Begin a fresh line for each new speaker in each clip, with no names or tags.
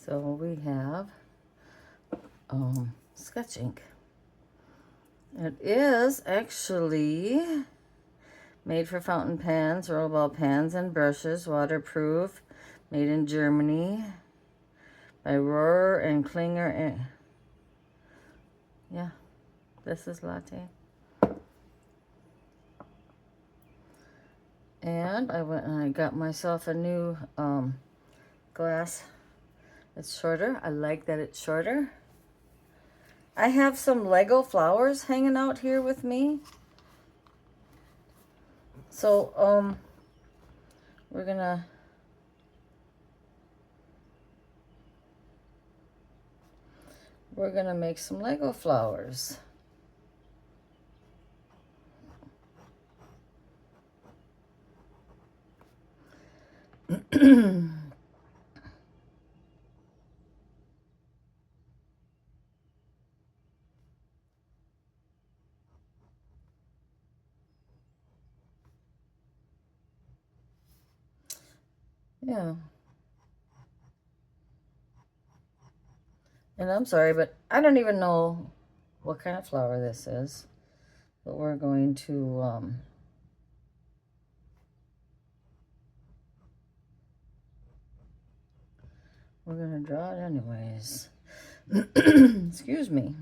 So we have sketch ink. It is actually made for fountain pens, rollable pens, and brushes, waterproof, made in Germany by Rohrer and Klinger. And yeah, this is latte. And I went and I got myself a new glass. It's shorter. I like that it's shorter. I have some Lego flowers hanging out here with me. So, we're gonna make some Lego flowers. Yeah. And I'm sorry, but I don't even know what kind of flower this is. But we're going to, we're going to draw it anyways. Excuse me.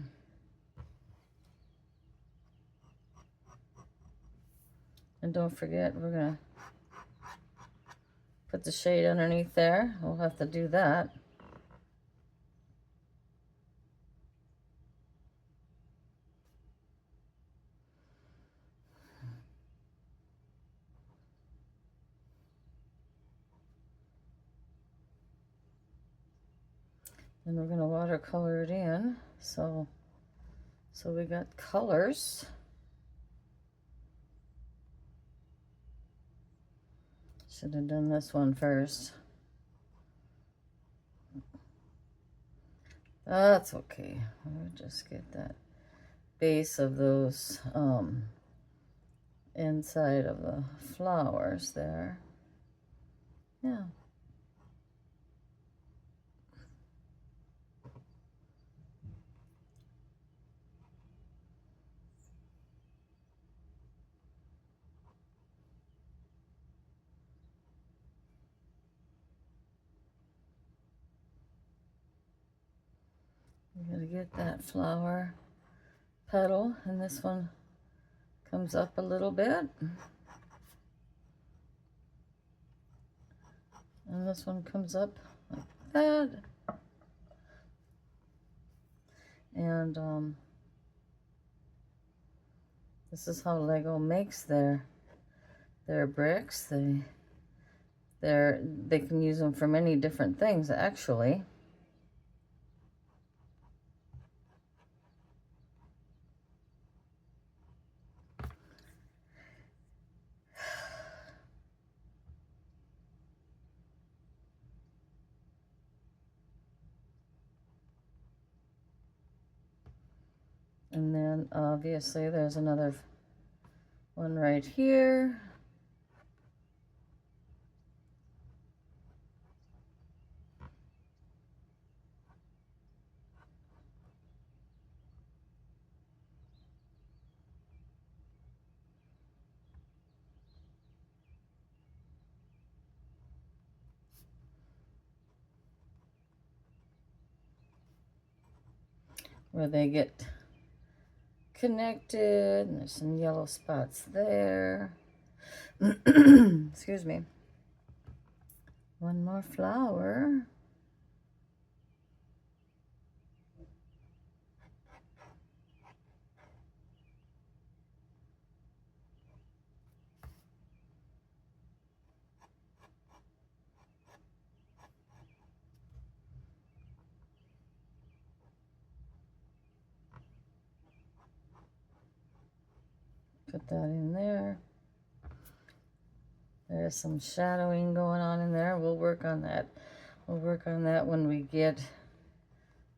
And don't forget, we're going to put the shade underneath there. We'll have to do that. And we're going to watercolor it in. So we got colors. Should have done this one first. That's okay. We'll just get that base of those inside of the flowers there. Yeah. We're going to get that flower petal, and this one comes up a little bit. And this one comes up like that. And this is how Lego makes their bricks. They can use them for many different things, actually. And then obviously there's another one right here. Where they get connected, and there's some yellow spots there. Excuse me. One more flower. Put that in there. There's some shadowing going on in there. We'll work on that. We'll work on that when we get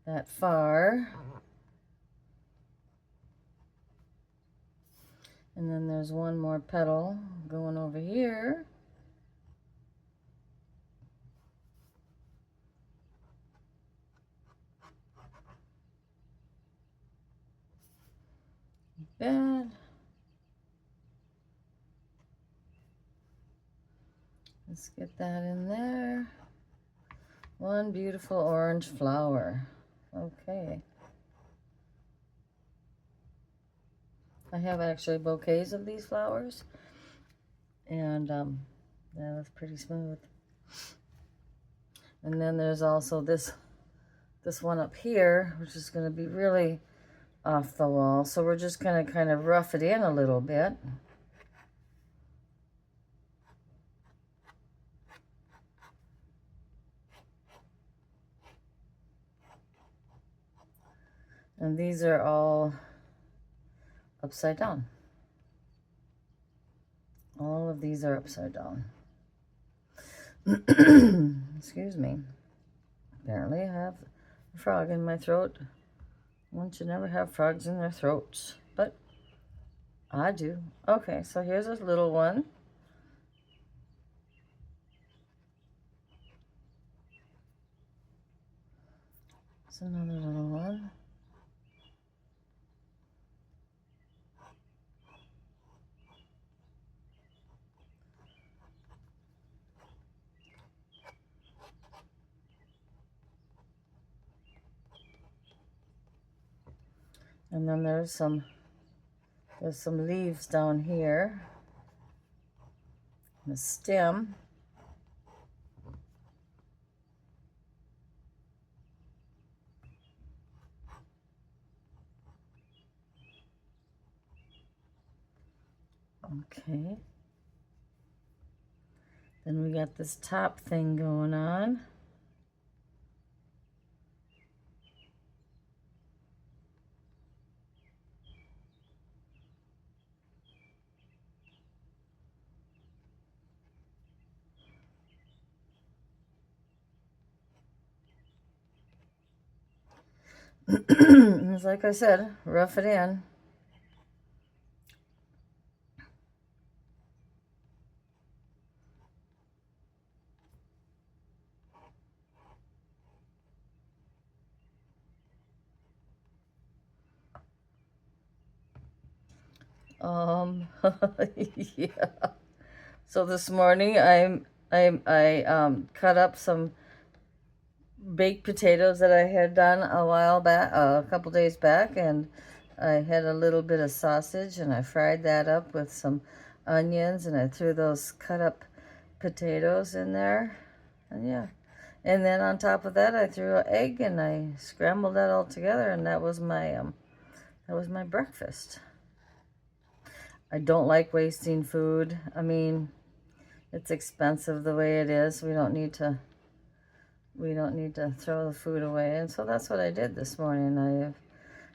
that far. And then there's one more petal going over here. Good. Let's get that in there. One beautiful orange flower. Okay. I have actually bouquets of these flowers. And yeah, that's pretty smooth. And then there's also this one up here, which is going to be really off the wall. So we're just going to kind of rough it in a little bit. And these are all upside down. All of these are upside down. Excuse me. Apparently I have a frog in my throat. One should never have frogs in their throats, but I do. Okay, so here's a little one. It's another little one. And then there's some leaves down here. The stem. Okay. Then we got this top thing going on. It's like I said, rough it in. Yeah. So this morning I cut up some baked potatoes that I had done a while back, a couple days back, and I had a little bit of sausage and I fried that up with some onions, and I threw those cut up potatoes in there, and yeah. And then on top of that, I threw an egg and I scrambled that all together, and that was my breakfast. I don't like wasting food. I mean, it's expensive the way it is. We don't need to throw the food away. And so that's what I did this morning. I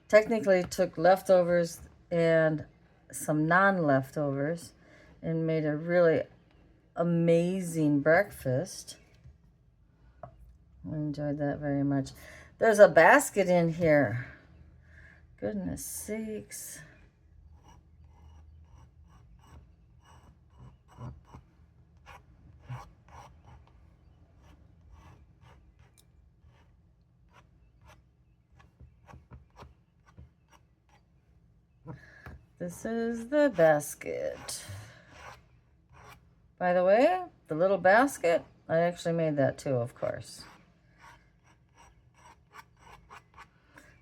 technically took leftovers and some non-leftovers and made a really amazing breakfast. I enjoyed that very much. There's a basket in here. Goodness sakes. This is the basket. By the way, the little basket, I actually made that too, of course.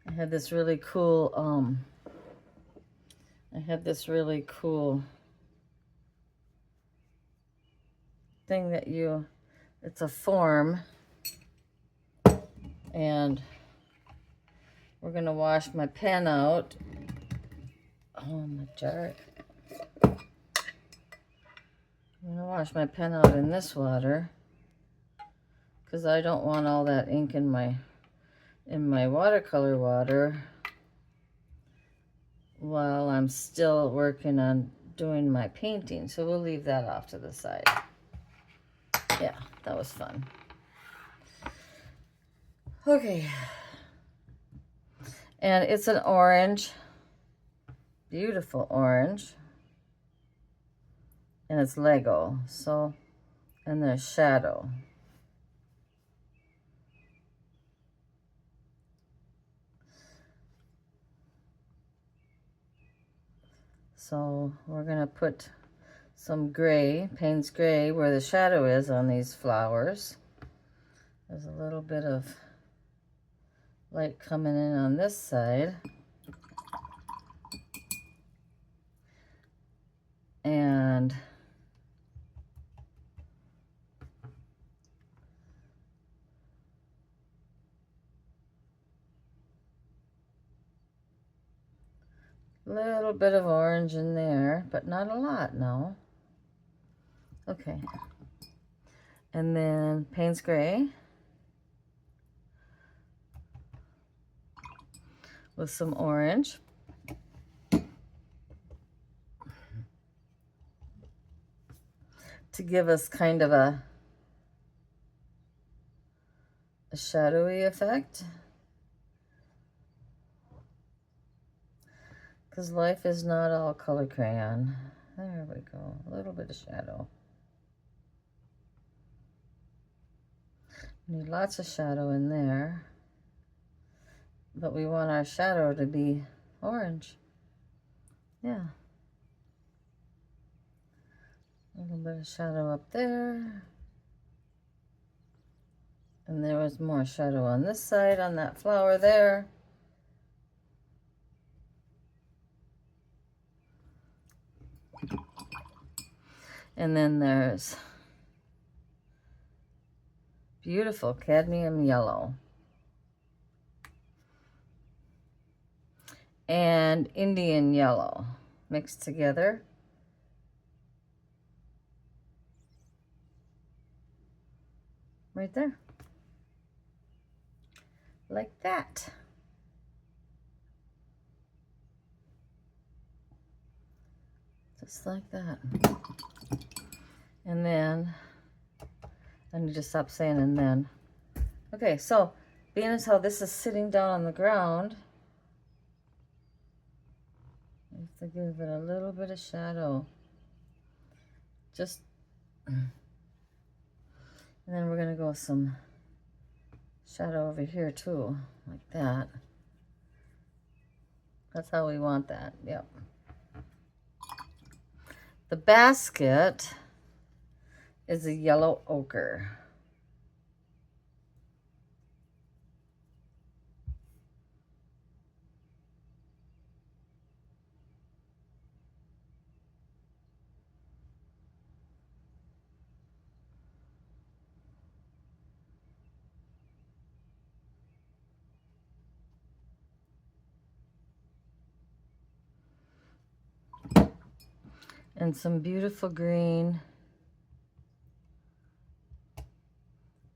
I had this really cool, thing that it's a form, and we're gonna wash my pen out. Oh, my jar. I'm gonna wash my pen out in this water because I don't want all that ink in my watercolor water while I'm still working on doing my painting. So we'll leave that off to the side. Yeah, that was fun. Okay. And it's an orange, beautiful orange. And it's Lego. So, and there's shadow. So we're going to put some gray, Payne's gray, where the shadow is on these flowers. There's a little bit of light coming in on this side. And a little bit of orange in there, but not a lot, no. Okay. And then Payne's gray with some orange. To give us kind of a shadowy effect. Because life is not all color crayon. There we go. A little bit of shadow. Need lots of shadow in there. But we want our shadow to be orange. Yeah. A little bit of shadow up there. And there was more shadow on this side, on that flower there. And then there's beautiful cadmium yellow. And Indian yellow mixed together. Right there. Like that. Just like that. And then, I need to stop saying and then. Okay, so being as how this is sitting down on the ground, I have to give it a little bit of shadow. Just, and then we're gonna go with some shadow over here too, like that. That's how we want that, yep. The basket is a yellow ochre. And some beautiful green,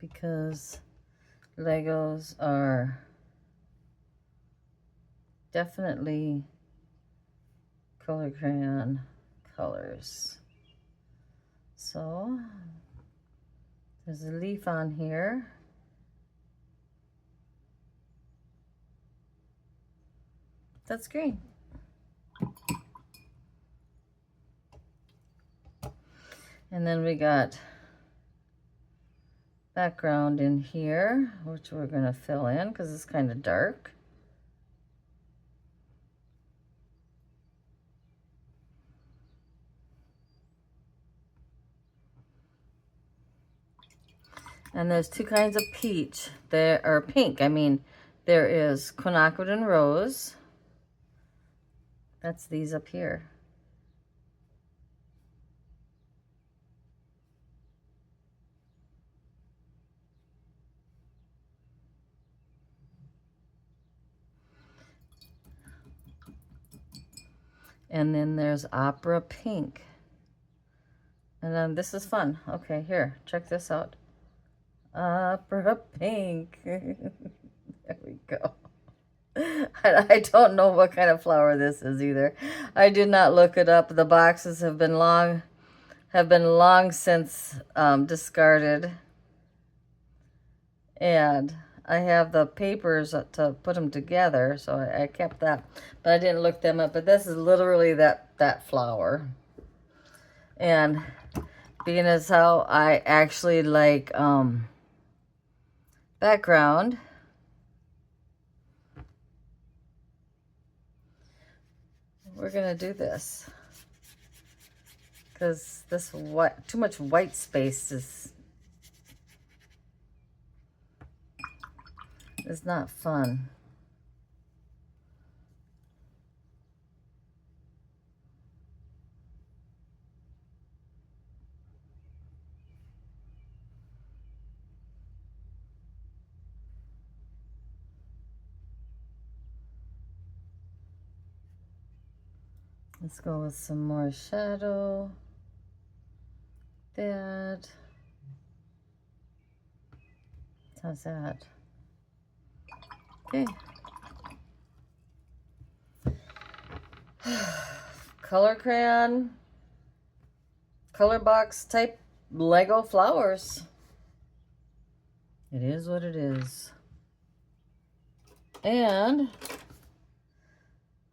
because Legos are definitely color crayon colors. So there's a leaf on here. That's green. And then we got background in here, which we're going to fill in because it's kind of dark. And there's two kinds of peach. There are pink. I mean, there is quinacridone and rose. That's these up here. And then there's opera pink. And then this is fun. Okay, here, check this out. Opera pink. There we go. I don't know what kind of flower this is either. I did not look it up. The boxes have been long since discarded. And I have the papers to put them together, so I kept that. But I didn't look them up. But this is literally that flower. And being as how I actually like background, we're gonna do this. because this what too much white space is not fun. Let's go with some more shadow. That. How's that? Okay. Color crayon, color box type Lego flowers. It is what it is. And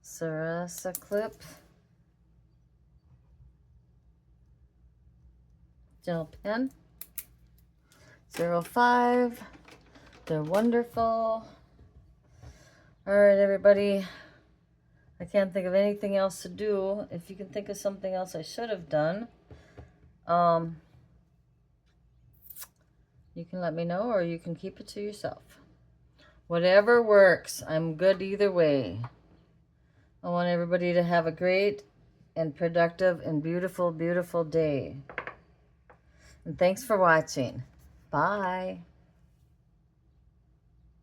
Sarasa clip. Gel pen. 05. They're wonderful. All right, everybody. I can't think of anything else to do. If you can think of something else I should have done, you can let me know, or you can keep it to yourself. Whatever works. I'm good either way. I want everybody to have a great and productive and beautiful, beautiful day. And thanks for watching. Bye.